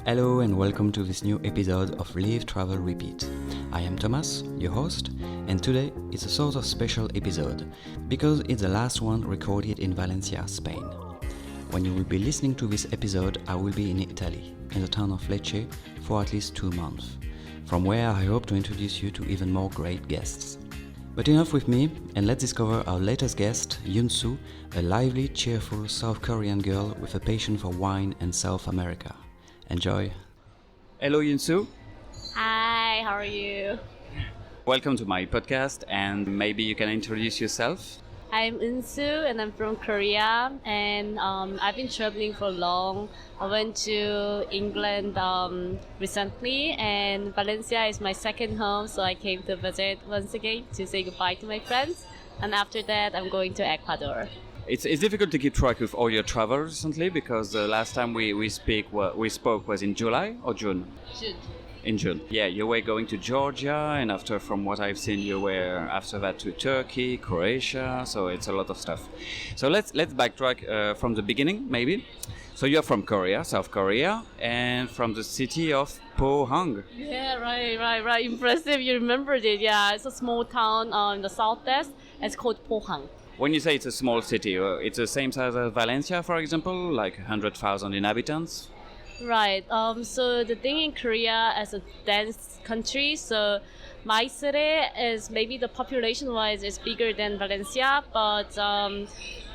Hello and welcome to this new episode of Live, Travel, Repeat. I am Thomas, your host, and today is a sort of special episode because it's the last one recorded in Valencia, Spain. When you will be listening to this episode, I will be in Italy, in the town of Lecce, for at least 2 months, from where I hope to introduce you to even more great guests. But enough with me, and let's discover our latest guest, EUNSOO, a lively, cheerful South Korean girl with a passion for wine and South America. Enjoy. Hello, EUNSOO. Hi, how are you? Welcome to my podcast, and maybe you can introduce yourself. I'm EUNSOO and I'm from Korea, and I've been traveling for long. I went to England recently, and Valencia is my second home, so I came to visit once again to say goodbye to my friends, and after that I'm going to Ecuador. It's difficult to keep track of all your travels recently because the last time we spoke was in July or June? June. In June. Yeah, you were going to Georgia, and after, from what I've seen, you were after that to Turkey, Croatia, so it's a lot of stuff. So let's backtrack from the beginning, maybe. So you're from Korea, South Korea, and from the city of Pohang. Yeah, right. Impressive, you remembered it. Yeah, it's a small town in the southwest. It's called Pohang. When you say it's a small city, it's the same size as Valencia, for example, like 100,000 inhabitants? Right. So the thing in Korea as a dense country, so my city is maybe the population-wise is bigger than Valencia, but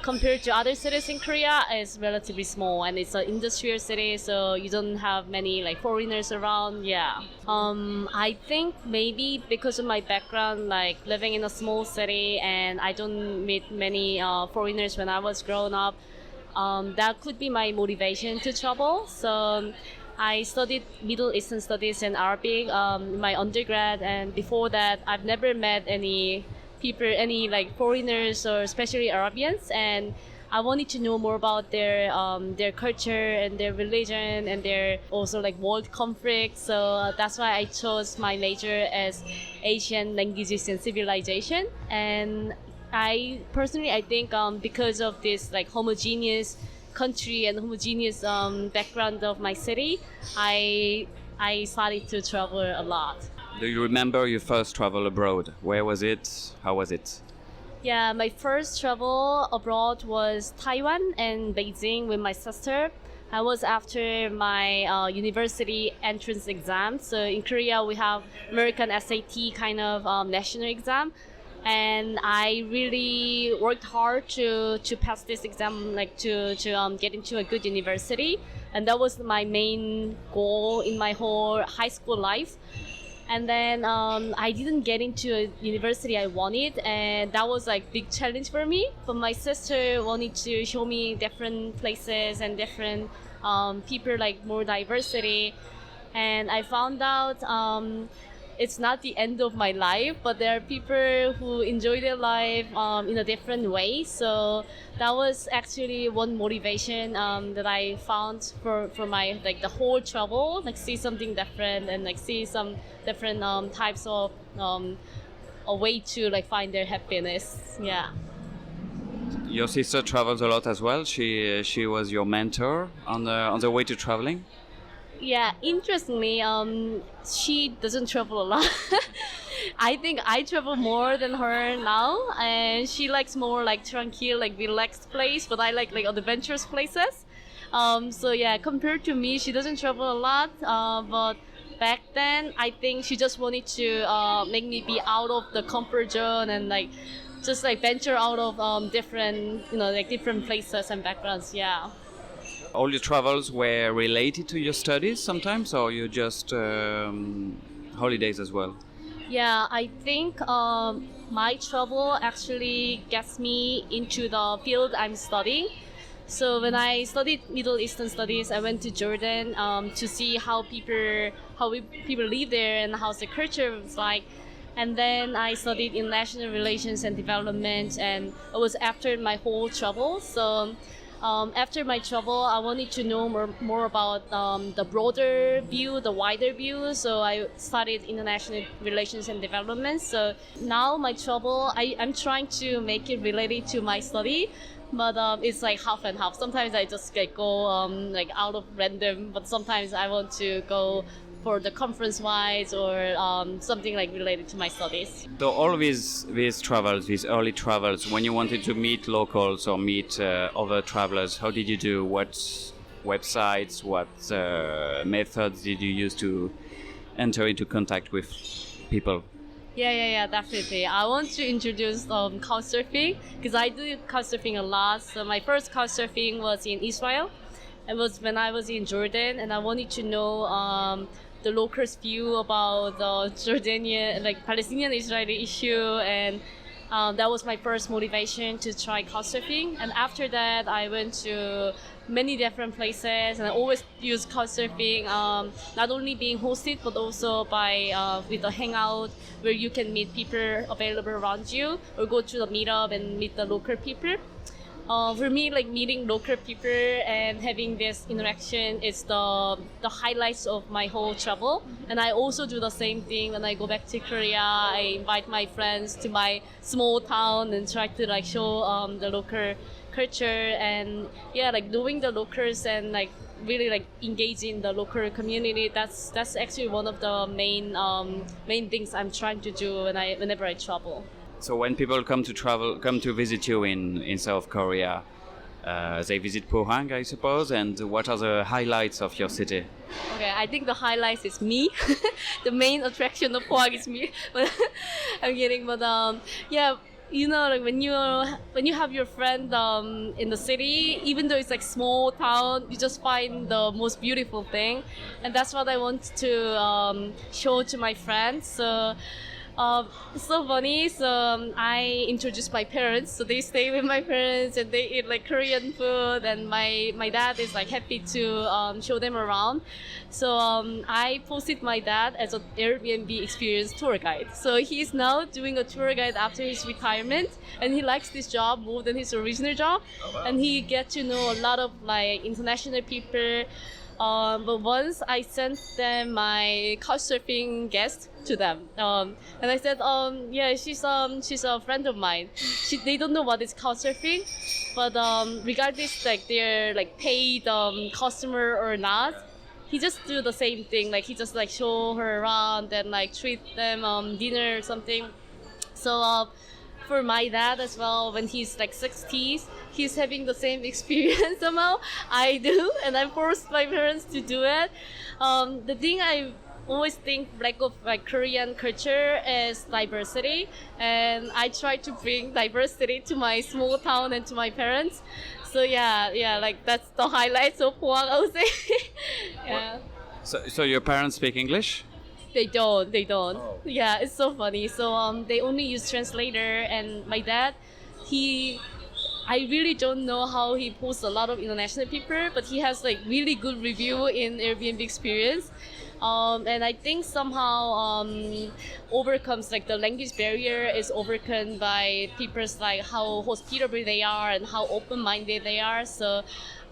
compared to other cities in Korea, it's relatively small, and it's an industrial city, so you don't have many like foreigners around. Yeah. I think maybe because of my background, like living in a small city, and I don't meet many foreigners when I was growing up. That could be my motivation to travel. So I studied Middle Eastern Studies and Arabic in my undergrad, and before that I've never met any people, any like foreigners or especially Arabians, and I wanted to know more about their culture and their religion and their also like world conflict. So that's why I chose my major as Asian languages and civilization. And I think because of this like homogeneous country and homogeneous background of my city, I started to travel a lot. Do you remember your first travel abroad? Where was it? How was it? Yeah, my first travel abroad was Taiwan and Beijing with my sister. I was after my university entrance exam. So in Korea we have American SAT kind of national exam. And I really worked hard to pass this exam, like to get into a good university. And that was my main goal in my whole high school life. And then I didn't get into a university I wanted, and that was like big challenge for me. But my sister wanted to show me different places and different people, like more diversity. And I found out it's not the end of my life, but there are people who enjoy their life in a different way. So that was actually one motivation that I found for my like the whole travel, like see something different and like see some different types of a way to like find their happiness. Yeah. Your sister travels a lot as well. She was your mentor on the way to traveling. Yeah, interestingly, she doesn't travel a lot. I think I travel more than her now, and she likes more like tranquil, like relaxed place, but I like adventurous places. So yeah, compared to me, she doesn't travel a lot. But back then, I think she just wanted to make me be out of the comfort zone and like just like venture out of different places and backgrounds. Yeah. All your travels were related to your studies sometimes, or you just holidays as well? Yeah, I think my travel actually gets me into the field I'm studying. So when I studied Middle Eastern Studies, I went to Jordan to see how people live there and how the culture was like. And then I studied international relations and development, and it was after my whole travel. So after my travel, I wanted to know more about the broader view, the wider view. So I studied international relations and development. So now my travel, I'm trying to make it related to my study, but it's like half and half. Sometimes I just go like out of random, but sometimes I want to go for the conference wise or something like related to my studies. So all these travels, these early travels, when you wanted to meet locals or meet other travelers, how did you do? What websites, what methods did you use to enter into contact with people? Yeah, definitely. I want to introduce Couchsurfing because I do Couchsurfing a lot. So my first Couchsurfing was in Israel. It was when I was in Jordan, and I wanted to know the locals' view about the Jordanian, like Palestinian-Israeli issue, and that was my first motivation to try Couchsurfing. And after that, I went to many different places, and I always use Couchsurfing, not only being hosted, but also by with a hangout where you can meet people available around you, or go to the meetup and meet the local people. For me, like meeting local people and having this interaction is the highlights of my whole travel. And I also do the same thing when I go back to Korea. I invite my friends to my small town and try to like show the local culture, and yeah, like knowing the locals and like really like engaging the local community. That's actually one of the main things I'm trying to do whenever I travel. So when people come to visit you in South Korea, they visit Pohang, I suppose. And what are the highlights of your city? Okay, I think the highlights is me. The main attraction of Pohang is me. But I'm kidding. But yeah, you know, like when you have your friend in the city, even though it's like small town, you just find the most beautiful thing, and that's what I want to show to my friends. So. It's so funny. So I introduced my parents, so they stay with my parents and they eat like Korean food. And my dad is like happy to show them around. So I posted my dad as an Airbnb Experience tour guide. So he's now doing a tour guide after his retirement, and he likes this job more than his original job. Oh, wow. And he gets to know a lot of like international people. But once I sent them my Couchsurfing guest to them, and I said, yeah, she's a friend of mine. They don't know what is Couchsurfing, but regardless like they're like paid customer or not, he just do the same thing. Like he just like show her around and like treat them dinner or something. So. For my dad as well, when he's like 60s, he's having the same experience somehow I do, and I forced my parents to do it. The thing I always think like of like Korean culture is diversity, and I try to bring diversity to my small town and to my parents. So yeah, like that's the highlights of Pohang, I would say. Yeah. So your parents speak English? They don't. Oh. Yeah, it's so funny. So they only use translator, and my dad, I really don't know how he posts a lot of international people, but he has like really good review in Airbnb Experience. And I think somehow overcomes like the language barrier is overcome by people's like how hospitable they are and how open-minded they are. So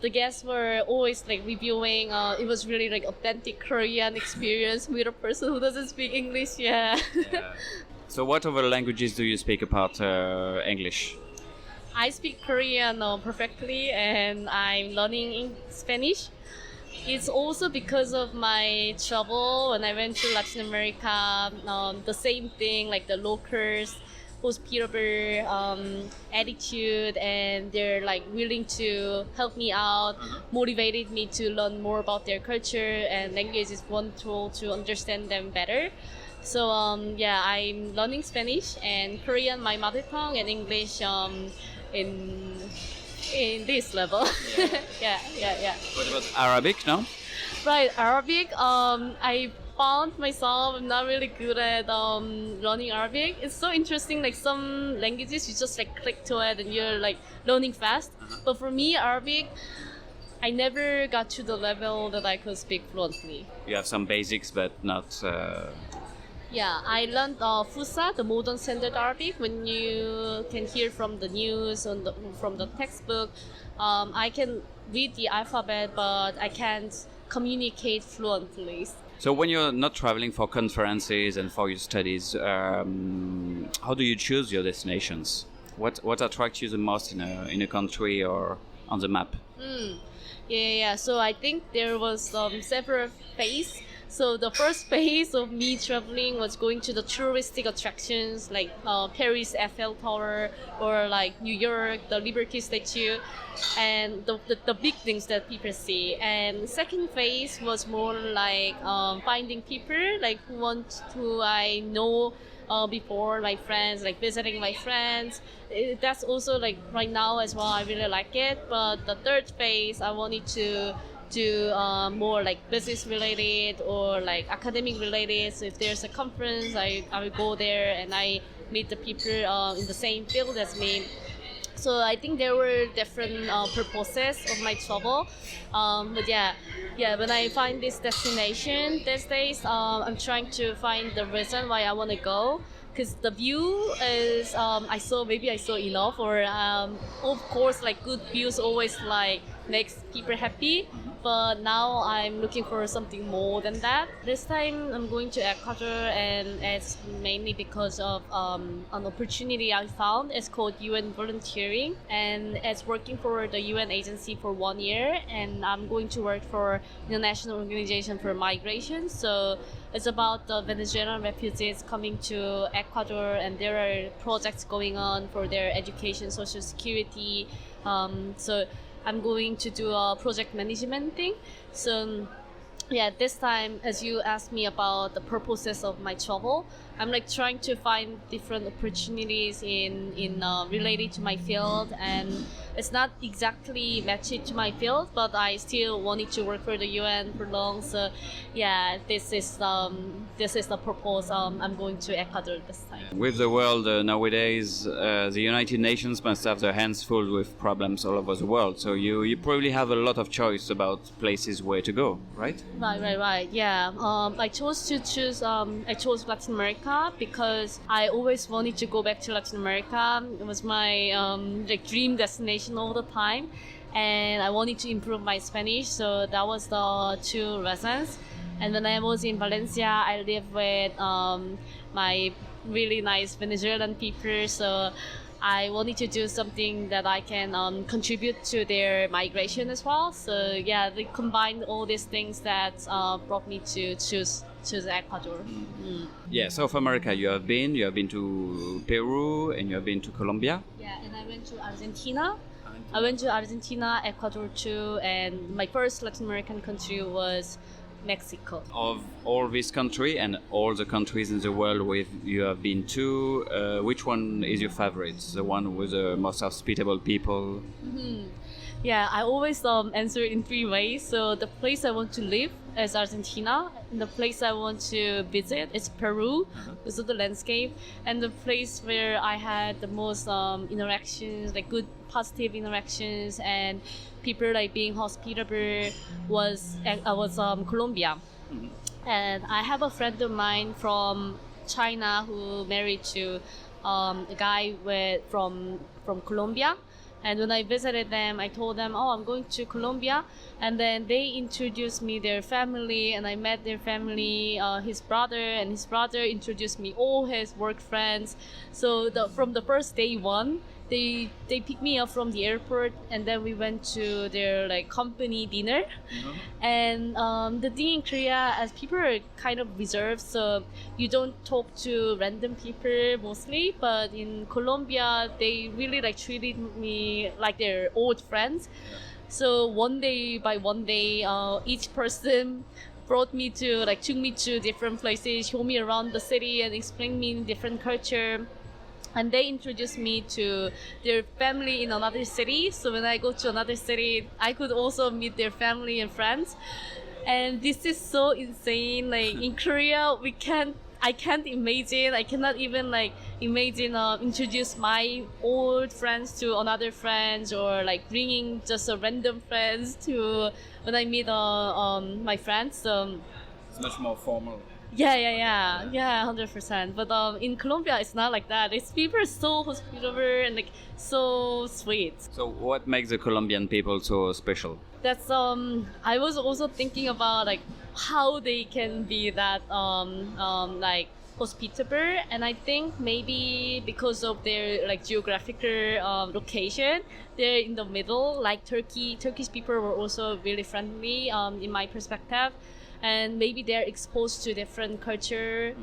the guests were always like reviewing. It was really like authentic Korean experience with a person who doesn't speak English. Yeah. So what other languages do you speak apart English? I speak Korean perfectly, and I'm learning Spanish. It's also because of my travel when I went to Latin America. The same thing, like the locals, hospitable attitude, and they're like willing to help me out, motivated me to learn more about their culture, and language is one tool to understand them better. So yeah, I'm learning Spanish and Korean, my mother tongue, and English in this level. Yeah. What about Arabic, no? Right, Arabic. I found myself I'm not really good at learning Arabic. It's so interesting. Like some languages, you just like click to it and you're like learning fast. But for me, Arabic, I never got to the level that I could speak fluently. You have some basics, but not. Yeah, I learned Fusa, the modern standard Arabic. When you can hear from the news and from the textbook, I can read the alphabet, but I can't communicate fluently. So when you're not traveling for conferences and for your studies, how do you choose your destinations? What attracts you the most in a country or on the map? Yeah. So I think there was several phases. So the first phase of me traveling was going to the touristic attractions like Paris Eiffel Tower or like New York, the Liberty Statue, and the big things that people see. And second phase was more like finding people like who I know before, my friends, like visiting my friends. That's also like right now as well. I really like it. But the third phase, I wanted to do more like business related or like academic related. So if there's a conference, I will go there and I meet the people in the same field as me. So I think there were different purposes of my travel. But when I find this destination these days, I'm trying to find the reason why I want to go. Because the view is, I saw enough, or of course, like good views always like makes people happy. But now I'm looking for something more than that. This time I'm going to Ecuador, and it's mainly because of an opportunity I found. It's called UN volunteering, and it's working for the UN agency for 1 year, and I'm going to work for International Organization for Migration. So it's about the Venezuelan refugees coming to Ecuador, and there are projects going on for their education, social security. So I'm going to do a project management thing. So this time, as you asked me about the purposes of my travel, I'm like trying to find different opportunities in related to my field, and it's not exactly matched to my field, but I still wanted to work for the UN for long. So this is the purpose. I'm going to Ecuador this time. With the world nowadays, the United Nations must have their hands full with problems all over the world. So you probably have a lot of choice about places where to go, right? Right. Yeah. I chose Latin America because I always wanted to go back to Latin America. It was my dream destination all the time, and I wanted to improve my Spanish. So that was the two reasons. And when I was in Valencia, I lived with my really nice Venezuelan people. So I wanted to do something that I can contribute to their migration as well. So they combined all these things that brought me to choose Ecuador. Yeah, South America you have been to Peru, and you have been to Colombia. Yeah, and I went to Argentina. I went to Argentina, Ecuador too, and my first Latin American country was Mexico. Of all this country and all the countries in the world where you have been to, which one is your favorite? The one with the most hospitable people? Yeah, I always answer in three ways. So the place I want to live is Argentina, and the place I want to visit is Peru because of the landscape, and the place where I had the most interactions, like good positive interactions and people like being hospitable was Colombia. And I have a friend of mine from China who married to a guy from Colombia. And when I visited them, I told them, I'm going to Colombia. And then they introduced me their family, and I met their family, his brother, and his brother introduced me all his work friends. So from the first day one, they picked me up from the airport, and then we went to their like company dinner. And the thing in Korea, as people are kind of reserved, so you don't talk to random people mostly, but in Colombia they really like treated me like their old friends. So one day by one day, each person took me to different places, show me around the city, and explain me different culture. And they introduced me to their family in another city. So when I go to another city, I could also meet their family and friends. And this is so insane. Like in Korea, I cannot even like imagine introduce my old friends to another friends, or like bringing just a random friends to when I meet my friends. So it's much more formal. Yeah, 100%. But in Colombia, it's not like that. People are so hospitable and like so sweet. So what makes the Colombian people so special? That's I was also thinking about like how they can be that like hospitable, and I think maybe because of their like geographical location, they're in the middle. Like Turkish people were also really friendly in my perspective, and maybe they're exposed to different culture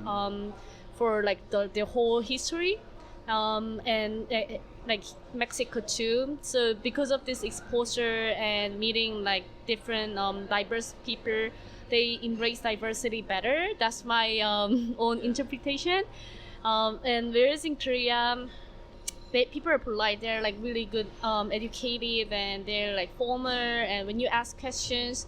for like the whole history, and like Mexico too. So because of this exposure and meeting like different diverse people, they embrace diversity better. That's my own interpretation. And whereas in Korea, people are polite. They're like really good, educated, and they're like formal. And when you ask questions,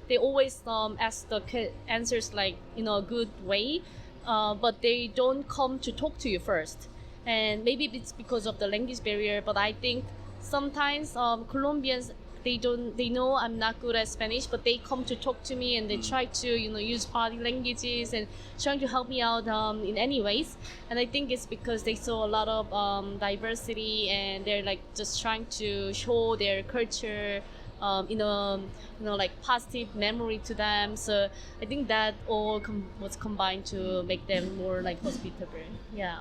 they always ask the answers like a good way. But they don't come to talk to you first. And maybe it's because of the language barrier. But I think sometimes Colombians, they know I'm not good at Spanish, but they come to talk to me and they try to use body languages and trying to help me out in any ways. And I think it's because they saw a lot of diversity, and they're like just trying to show their culture like positive memory to them. So I think that all was combined to make them more like hospitable. Yeah.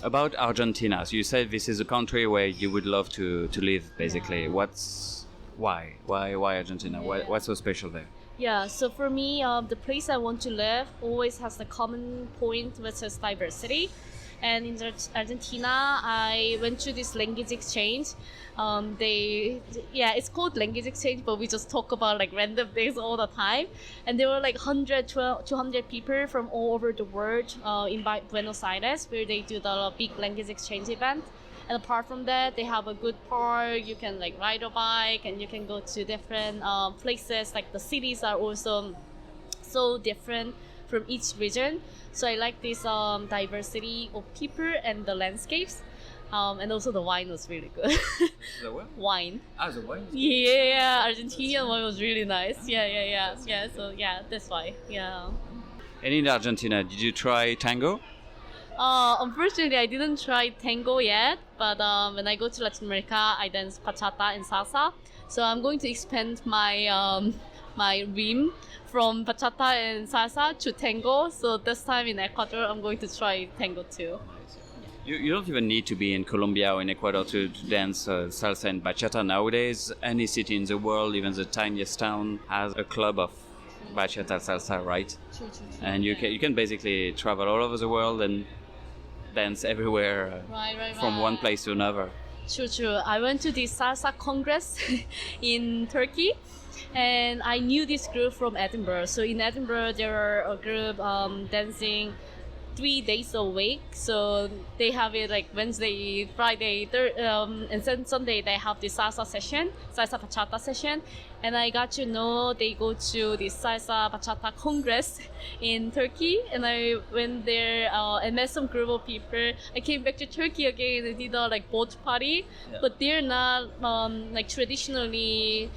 About Argentina, so you said this is a country where you would love to live, basically. Yeah. Why Argentina? Yeah. What's so special there? Yeah, so for me, the place I want to live always has the common point, which is diversity. And in Argentina, I went to this language exchange. It's called language exchange, but we just talk about like random things all the time. And there were like 200 people from all over the world in Buenos Aires, where they do the big language exchange event. And apart from that, they have a good park. You can like ride a bike, and you can go to different places. Like the cities are also so different from each region. So I like this diversity of people and the landscapes. And also the wine was really good. The what? Wine. The wine? Yeah, Argentinian wine was really nice. Yeah. So yeah, that's why. Yeah. And in Argentina, did you try tango? Unfortunately, I didn't try tango yet, but when I go to Latin America, I dance bachata and salsa. So I'm going to expand my my rim from bachata and salsa to tango. So this time in Ecuador, I'm going to try tango too. You don't even need to be in Colombia or in Ecuador to dance salsa and bachata nowadays. Any city in the world, even the tiniest town, has a club of bachata salsa, right? True. And you can basically travel all over the world and dance everywhere from one place to another. True. I went to the salsa congress in Turkey, and I knew this group from Edinburgh. So in Edinburgh, there are a group dancing 3 days a week. So they have it like Wednesday, Friday, and then Sunday they have the salsa bachata session. And I got to know they go to the salsa bachata congress in Turkey, and I went there and met some group of people. I came back to Turkey again and did a like boat party, but they're not like traditionally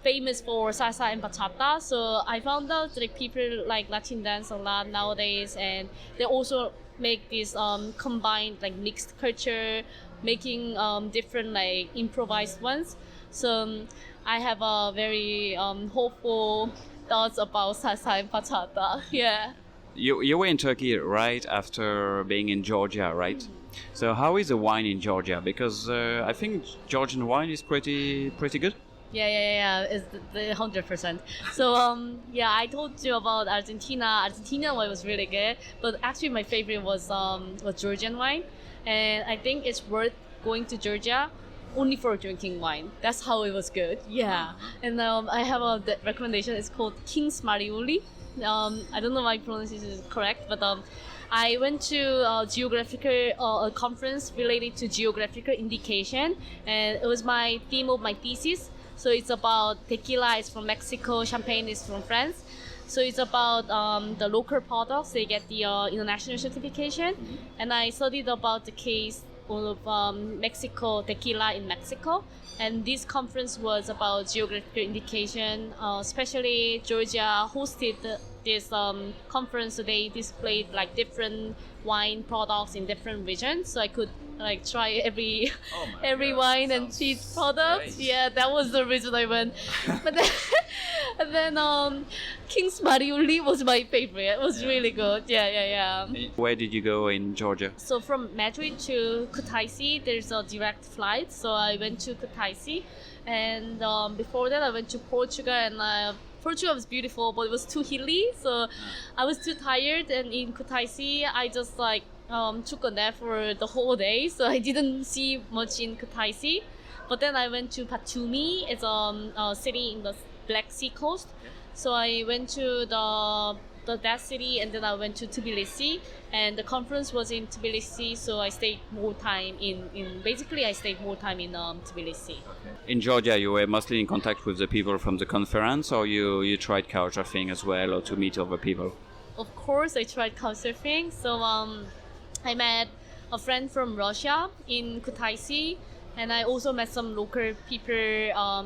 famous for salsa and bachata. So I found out that people like Latin dance a lot nowadays, and they also make this combined like mixed culture, making different like improvised ones. So I have a very hopeful thoughts about salsa and bachata. Yeah. You were in Turkey right after being in Georgia, right? So how is the wine in Georgia? Because I think Georgian wine is pretty good. Yeah. It's the 100%. So I told you about Argentina. Argentina wine was really good, but actually my favorite was Georgian wine, and I think it's worth going to Georgia only for drinking wine. That's how it was good. Yeah. And I have a recommendation. It's called King's Mariuli. I don't know if my pronunciation is correct, but I went to a geographical conference related to geographical indication, and it was my theme of my thesis. So it's about tequila is from Mexico, champagne is from France. So it's about the local products. They get the international certification. And I studied about the case of Mexico, tequila in Mexico. And this conference was about geographical indication. Especially Georgia hosted this conference. So they displayed like different wine products in different regions. So I could like try every God, wine and sounds cheese product. great. Yeah, that was the reason I went. But then, and then King's Mariuli was my favorite. It was really good. Yeah. Where did you go in Georgia? So from Madrid to Kutaisi, there's a direct flight. So I went to Kutaisi, and before that I went to Portugal, and Portugal was beautiful, but it was too hilly, so I was too tired. And in Kutaisi, I just like took a nap for the whole day, so I didn't see much in Kutaisi. But then I went to Batumi. It's a city in the Black Sea coast. So I went to that city, and then I went to Tbilisi, and the conference was in Tbilisi, so I stayed more time in Tbilisi. In Georgia, you were mostly in contact with the people from the conference, or you tried couchsurfing as well, or to meet other people? Of course, I tried couchsurfing. So I met a friend from Russia in Kutaisi, and I also met some local people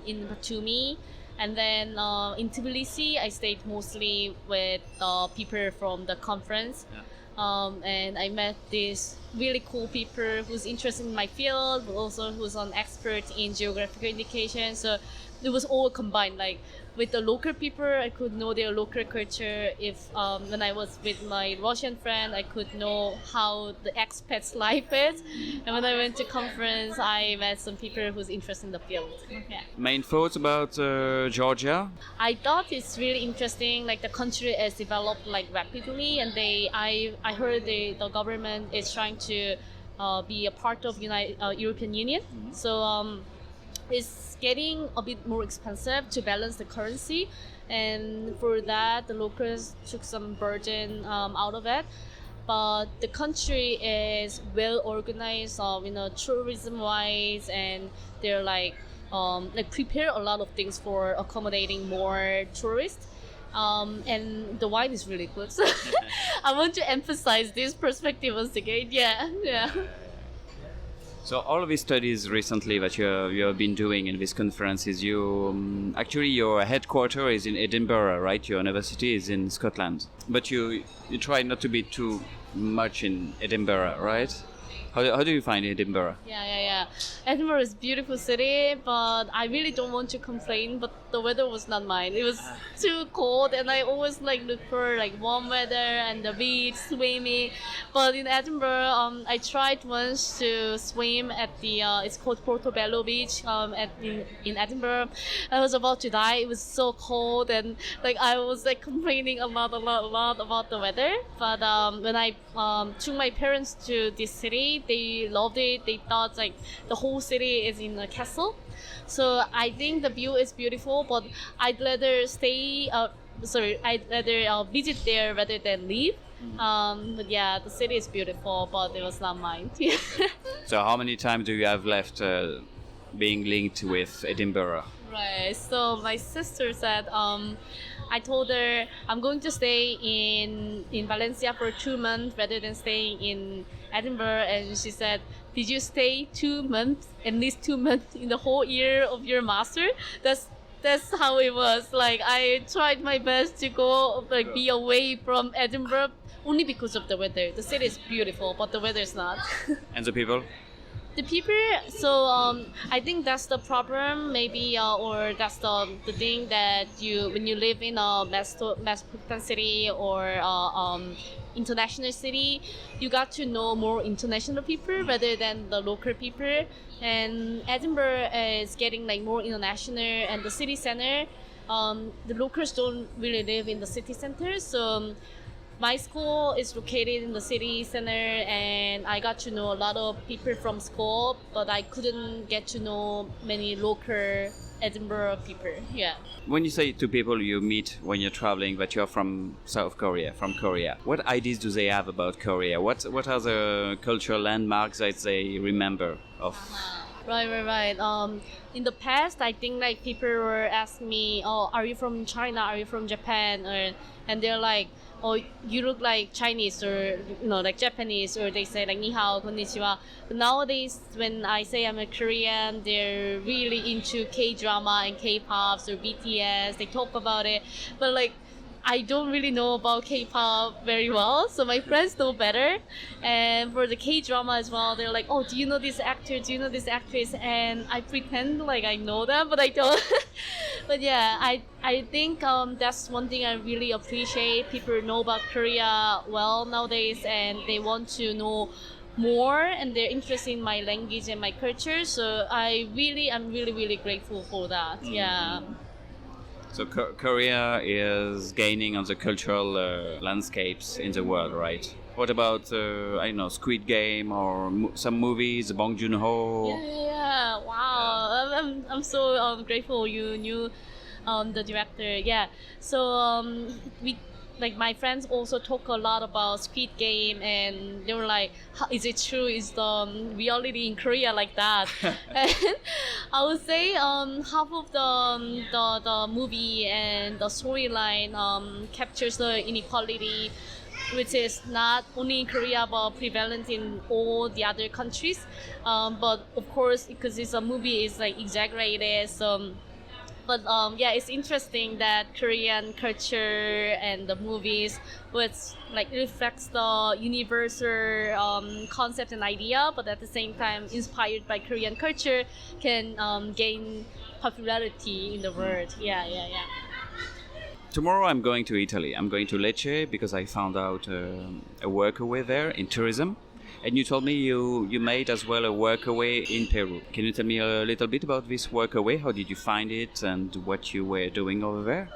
in Batumi. And then in Tbilisi, I stayed mostly with people from the conference. And I met these really cool people who's interested in my field, but also who's an expert in geographical indication. So it was all combined. Like with the local people, I could know their local culture. If when I was with my Russian friend, I could know how the expats' life is. And when I went to conference, I met some people who's interested in the field. Yeah. Main thoughts about Georgia? I thought it's really interesting. Like the country is developed like rapidly, and I heard the government is trying to be a part of European Union. Mm-hmm. So it's getting a bit more expensive to balance the currency, and for that the locals took some burden out of it. But the country is well organized, tourism wise, and they're like prepare a lot of things for accommodating more tourists. And the wine is really good. So I want to emphasize this perspective once again. Yeah. So all of these studies recently that you have been doing in these conferences, actually your headquarters is in Edinburgh, right? Your university is in Scotland, but you try not to be too much in Edinburgh, right? How do you find Edinburgh? Yeah. Edinburgh is a beautiful city, but I really don't want to complain, but the weather was not mine. It was too cold, and I always look for warm weather and the beach, swimming. But in Edinburgh, I tried once to swim at the, it's called Portobello Beach in Edinburgh. I was about to die. It was so cold, and I was complaining a lot about the weather. But when I took my parents to this city, they loved it. They thought the whole city is in a castle. So I think the view is beautiful, but I'd rather visit there rather than leave. But yeah, the city is beautiful, but it was not mine. So how many times do you have left being linked with Edinburgh? Right. So my sister said, I told her I'm going to stay in Valencia for 2 months rather than staying in Edinburgh, and she said, did you stay 2 months, at least 2 months in the whole year of your master? That's how it was. I tried my best to go be away from Edinburgh only because of the weather. The city is beautiful, but the weather is not. And the people? The people, so I think that's the problem, maybe, or that's the thing that when you live in a metropolitan city or international city, you got to know more international people rather than the local people. And Edinburgh is getting more international, and the city center, the locals don't really live in the city center, so my school is located in the city center, and I got to know a lot of people from school, but I couldn't get to know many local Edinburgh people. Yeah. When you say to people you meet when you're traveling that you're from South Korea, from Korea, what ideas do they have about Korea? What are the cultural landmarks that they remember of? Right. In the past, I think people were asking me, "Oh, are you from China? Are you from Japan?" And they're like, "Oh, you look like Chinese or Japanese," or they say "Ni hao, konnichiwa." But nowadays, when I say I'm a Korean, they're really into K-drama and K-pops or BTS. They talk about it, but I don't really know about K-pop very well, so my friends know better. And for the K-drama as well, they're like, "Oh, do you know this actor? Do you know this actress?" And I pretend like I know them, but I don't. But yeah, I think that's one thing I really appreciate. People know about Korea well nowadays, and they want to know more, and they're interested in my language and my culture. So I'm really grateful for that. Yeah. So Korea is gaining on the cultural landscapes in the world, right? What about, I don't know, Squid Game or some movies, Bong Joon-ho? Yeah. Wow. I'm so grateful you knew the director. Yeah. So we like my friends also talk a lot about Squid Game, and they were like, "Is it true? Is the reality in Korea like that?" And I would say half of the movie and the storyline captures the inequality, which is not only in Korea but prevalent in all the other countries. But of course, because it's a movie, it's like exaggerated. So. But yeah, it's interesting that Korean culture and the movies, which like reflects the universal concept and idea, but at the same time inspired by Korean culture, can gain popularity in the world. Yeah. Tomorrow I'm going to Italy. I'm going to Lecce because I found out a workaway there in tourism. And you told me you made as well a workaway in Peru. Can you tell me a little bit about this workaway? How did you find it and what you were doing over there?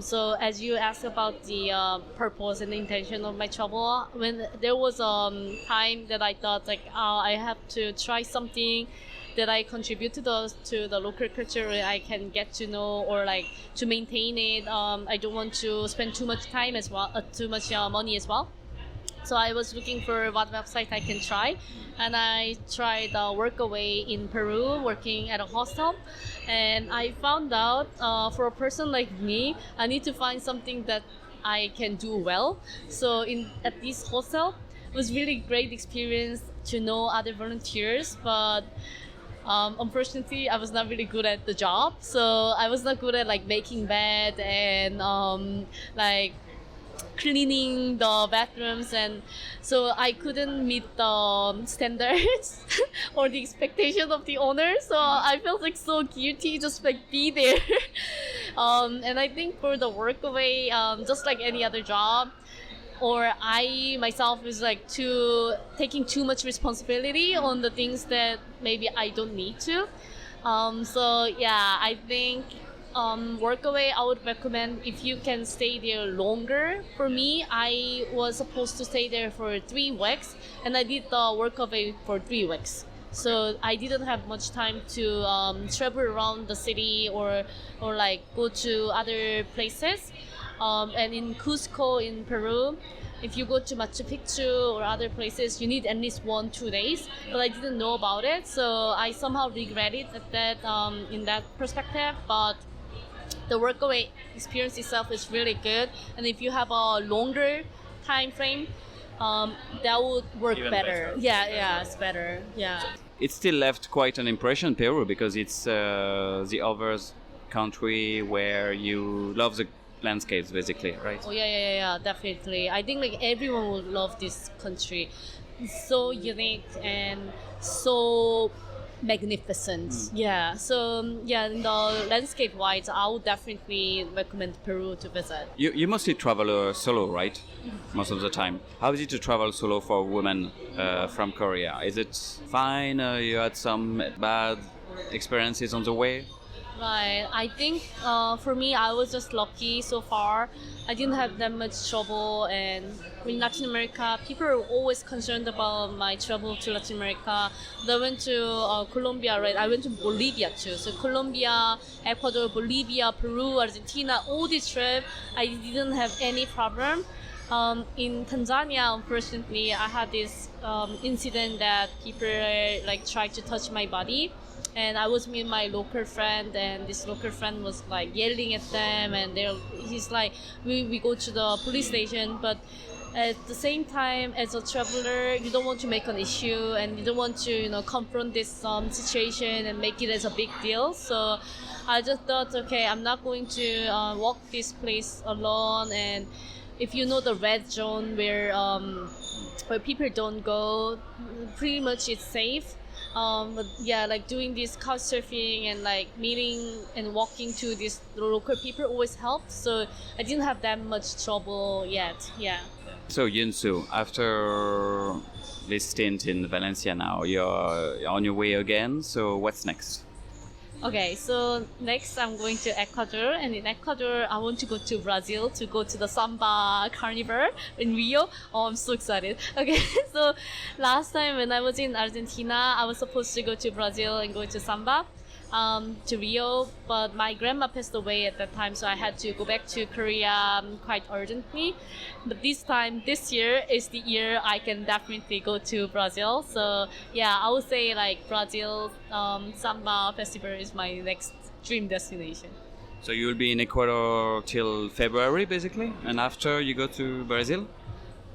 So as you asked about the purpose and the intention of my travel, when there was time that I thought like, I have to try something that I contribute to the local culture, I can get to know or like to maintain it. I don't want to spend too much time as well, too much money as well. So I was looking for what website I can try, and I tried Workaway in Peru, working at a hostel, and I found out for a person like me, I need to find something that I can do well. So at this hostel, it was really great experience to know other volunteers, but unfortunately, I was not really good at the job. So I was not good at like making bed and like cleaning the bathrooms, and so I couldn't meet the standards or the expectation of the owner. So I felt like so guilty just like be there. And I think for the workaway, just like any other job, or I myself was like taking too much responsibility on the things that maybe I don't need to. So yeah, I think workaway I would recommend if you can stay there longer. For me, I was supposed to stay there for 3 weeks, and I did the workaway for 3 weeks. So I didn't have much time to travel around the city or like go to other places. And in Cusco in Peru, if you go to Machu Picchu or other places, you need at least 1-2 days. But I didn't know about it, so I somehow regret it at that in that perspective. But the workaway experience itself is really good, and if you have a longer time frame, that would work better. Yeah, it's better. Yeah. It still left quite an impression, Peru, because it's the other country where you love the landscapes, basically, right? Oh yeah, definitely. I think like everyone would love this country. It's so unique and so magnificent. Yeah. So yeah, in the landscape wise, I would definitely recommend Peru to visit. You mostly travel solo, right? Most of the time. How is it to travel solo for women from Korea? Is it fine? You had some bad experiences on the way? Right. I think for me, I was just lucky so far. I didn't have that much trouble, and in Latin America, people are always concerned about my travel to Latin America. I went to Colombia, right? I went to Bolivia too. So Colombia, Ecuador, Bolivia, Peru, Argentina, all this trip, I didn't have any problem. In Tanzania, unfortunately, I had this incident that people like tried to touch my body. And I was with my local friend, and this local friend was like yelling at them, and he's like, we go to the police station. But at the same time, as a traveler, you don't want to make an issue and you don't want to, confront this situation and make it as a big deal. So I just thought, okay, I'm not going to walk this place alone. And if you know the red zone where people don't go, pretty much it's safe. But yeah, like doing this couchsurfing and like meeting and walking to these local people always helps. So I didn't have that much trouble yet. Yeah. So EUNSOO, after this stint in Valencia now, you're on your way again. So what's next? Okay, so next I'm going to Ecuador, and in Ecuador I want to go to Brazil to go to the Samba Carnival in Rio. Oh, I'm so excited. Okay, so last time when I was in Argentina, I was supposed to go to Brazil and go to Samba, to Rio, but my grandma passed away at that time, so I had to go back to Korea quite urgently. But this year is the year I can definitely go to Brazil. So yeah, I would say like Brazil Samba Festival is my next dream destination. So you'll be in Ecuador till February, basically, and after you go to Brazil?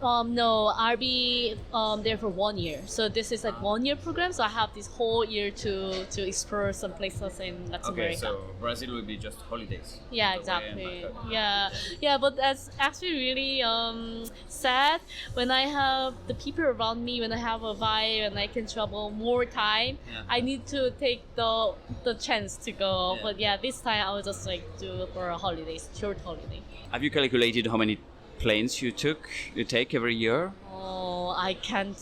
No, I'll be there for 1 year. So this is like 1 year program. So I have this whole year to explore some places in Latin America. So Brazil will be just holidays. Yeah, exactly. Yeah. But that's actually really sad when I have the people around me, when I have a vibe and I can travel more time. Yeah. I need to take the chance to go. Yeah. But yeah, this time I will just like do for a holiday, short holiday. Have you calculated how many planes you take every year? Oh, I can't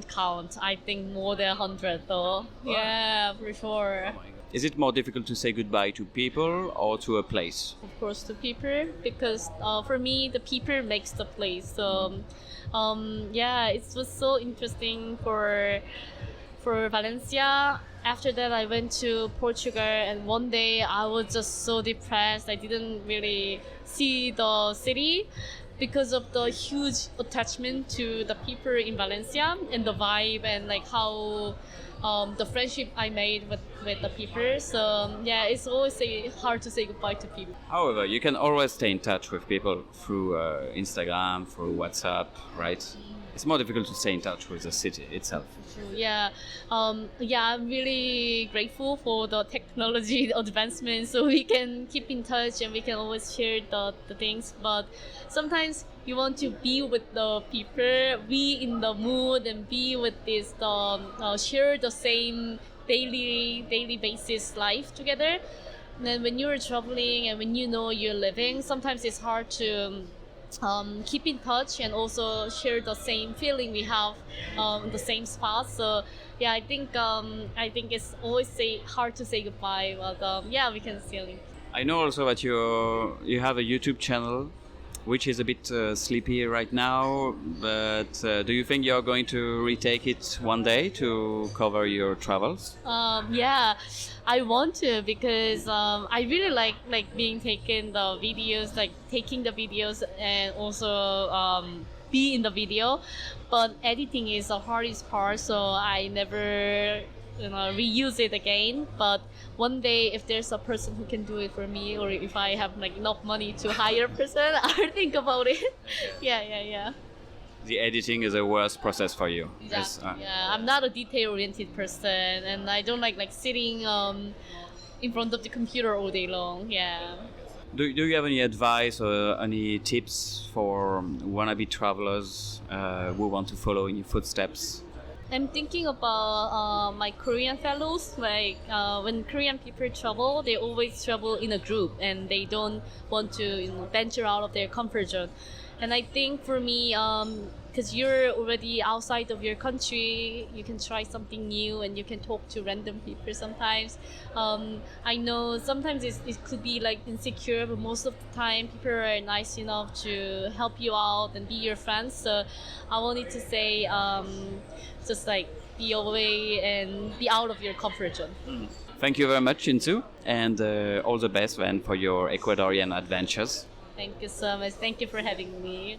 count. I think more than 100 though. Wow. Yeah, for sure. Oh, is it more difficult to say goodbye to people or to a place? Of course, to people, because for me, the people makes the place. So, yeah, it was so interesting for Valencia. After that, I went to Portugal, and one day I was just so depressed. I didn't really see the city because of the huge attachment to the people in Valencia and the vibe and like how the friendship I made with the people. So yeah, it's always hard to say goodbye to people. However, you can always stay in touch with people through Instagram, through WhatsApp, right? It's more difficult to stay in touch with the city itself. Yeah, I'm really grateful for the technology advancement, so we can keep in touch and we can always share the things. But sometimes you want to be with the people, be in the mood, and be with this share the same daily basis life together. And then when you're traveling and when you know you're living, sometimes it's hard to keep in touch and also share the same feeling we have in the same spot. So yeah, I think it's always hard to say goodbye, but yeah, we can still. I know also that you have a YouTube channel, which is a bit sleepy right now, but do you think you're going to retake it one day to cover your travels? Yeah, I want to, because I really like taking the videos and also be in the video, but editing is the hardest part, so I never reuse it again. But one day, if there's a person who can do it for me, or if I have like enough money to hire a person, I'll think about it. Yeah. The editing is a worse process for you. Exactly. Yeah, I'm not a detail-oriented person, and I don't like sitting in front of the computer all day long. Yeah. Do you have any advice or any tips for wannabe travelers who want to follow in your footsteps? I'm thinking about my Korean fellows. Like when Korean people travel, they always travel in a group and they don't want to venture out of their comfort zone. And I think for me, because you're already outside of your country, you can try something new and you can talk to random people sometimes. I know sometimes it could be like insecure, but most of the time people are nice enough to help you out and be your friends. So I wanted to say, just like be away and be out of your comfort zone. Thank you very much, EUNSOO, and all the best then for your Ecuadorian adventures. Thank you so much. Thank you for having me.